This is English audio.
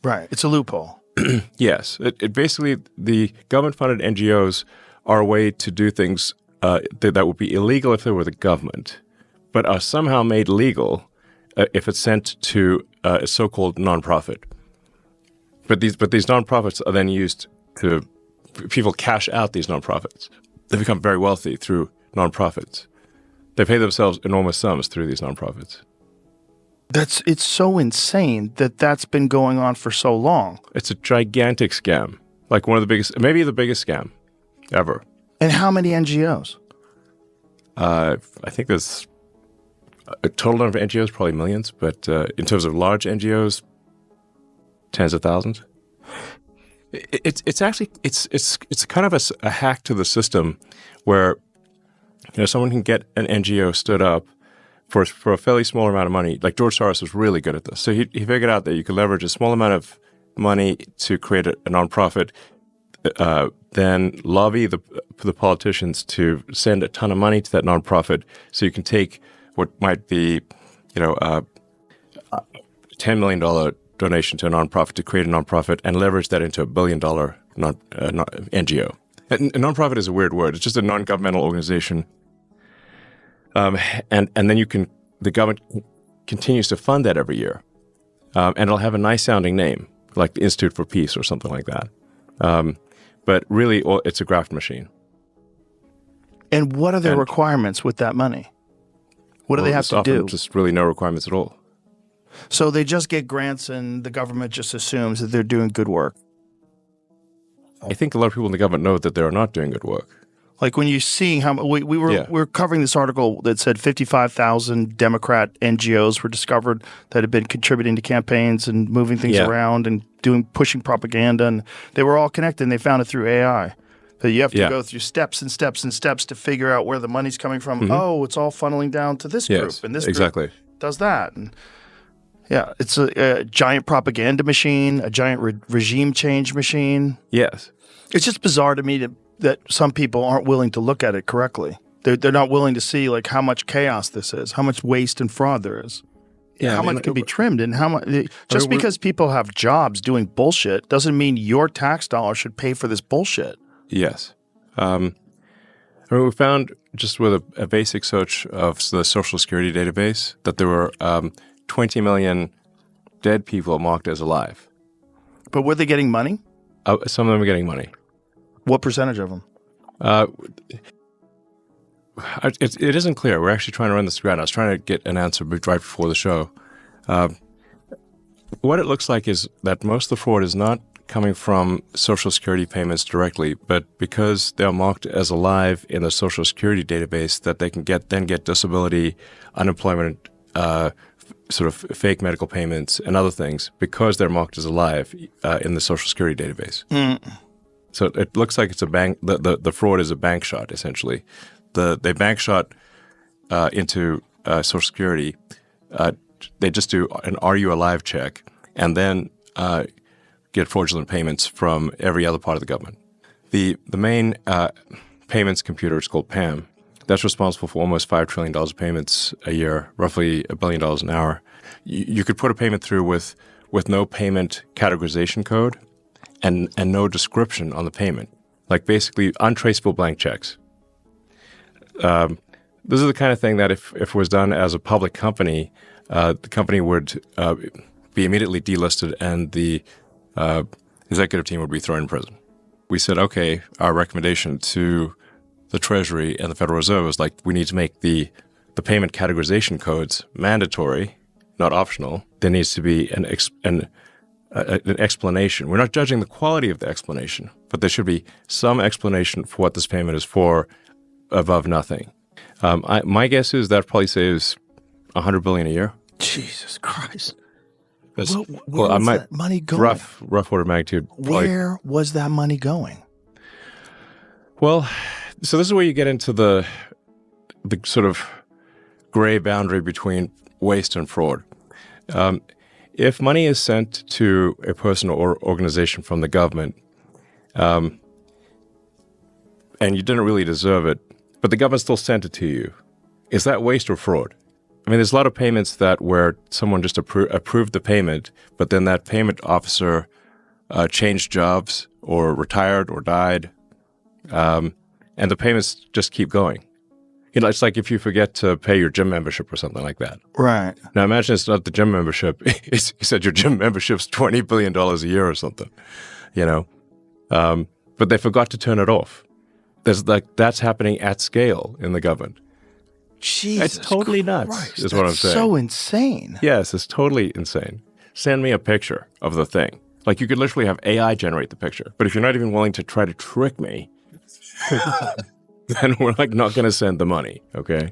Right. It's a loophole. Yes. It basically, the government-funded NGOs are a way to do things that would be illegal if they were the government, but are somehow made legal if it's sent to a so-called nonprofit. But these nonprofits are then used to, people cash out these nonprofits. They become very wealthy through nonprofits. They pay themselves enormous sums through these nonprofits. It's so insane that that's been going on for so long. It's a gigantic scam, like one of the biggest, maybe the biggest scam ever. And how many NGOs? I think there's a total number of NGOs, probably millions, but in terms of large NGOs, tens of thousands. It's actually kind of a hack to the system where someone can get an NGO stood up for a fairly small amount of money. Like George Soros was really good at this. So he figured out that you could leverage a small amount of money to create a nonprofit, then lobby the politicians to send a ton of money to that nonprofit, so you can take what might be, $10 million donation to a nonprofit to create a nonprofit and leverage that into $1 billion NGO. And a nonprofit is a weird word. It's just a non-governmental organization. And then the government continues to fund that every year. And it'll have a nice sounding name, like the Institute for Peace or something like that. But really, it's a graft machine. And what are the requirements with that money? What do they have to do? Just really no requirements at all. So they just get grants and the government just assumes that they're doing good work. I think a lot of people in the government know that they're not doing good work. Like when you're seeing how we were covering this article that said 55,000 Democrat NGOs were discovered that had been contributing to campaigns and moving things around and pushing propaganda, and they were all connected. And they found it through AI. That you have to go through steps and steps and steps to figure out where the money's coming from. Mm-hmm. Oh, it's all funneling down to this group, and this group does that. And it's a giant propaganda machine, a giant regime change machine. Yes. It's just bizarre to me that some people aren't willing to look at it correctly. They're not willing to see like how much chaos this is, how much waste and fraud there is. Yeah, how much can be trimmed, and how much. Just because people have jobs doing bullshit doesn't mean your tax dollar should pay for this bullshit. Yes. We found just with a basic search of the Social Security database that there were 20 million dead people marked as alive. But were they getting money? Some of them are getting money. What percentage of them? It isn't clear. We're actually trying to run this through. I was trying to get an answer right before the show. What it looks like is that most of the fraud is not coming from Social Security payments directly, but because they're marked as alive in the Social Security database, that they can get disability, unemployment, sort of fake medical payments, and other things because they're marked as alive in the Social Security database. Mm. So it looks like it's a bank. The fraud is a bank shot, essentially. They bank shot into Social Security. They just do an "Are you alive?" check, and then get fraudulent payments from every other part of the government. The main payments computer is called PAM. That's responsible for almost $5 trillion of payments a year, roughly $1 billion an hour. You could put a payment through with no payment categorization code and no description on the payment, like basically untraceable blank checks. This is the kind of thing that if it was done as a public company, the company would be immediately delisted and the executive team would be thrown in prison. We said, okay, our recommendation to the Treasury and the Federal Reserve is like, we need to make the payment categorization codes mandatory, not optional. There needs to be an explanation. We're not judging the quality of the explanation, but there should be some explanation for what this payment is for above nothing. My guess is that probably saves $100 billion a year. Jesus Christ. Where was that money going? Rough order of magnitude. Where was that money going? Well, so this is where you get into the sort of gray boundary between waste and fraud. If money is sent to a person or organization from the government, and you didn't really deserve it, but the government still sent it to you, is that waste or fraud? I mean, there's a lot of payments that where someone just approved the payment, but then that payment officer changed jobs or retired or died, and the payments just keep going. You know, it's like if you forget to pay your gym membership or something like that. Right. Now imagine it's not the gym membership. You said your gym membership's $20 billion a year or something, you know, but they forgot to turn it off. That's happening at scale in the government. Jesus It's totally Christ, nuts, is what I'm saying. So insane. Yes, it's totally insane. Send me a picture of the thing. Like, you could literally have AI generate the picture. But if you're not even willing to try to trick me, then we're like not going to send the money, okay?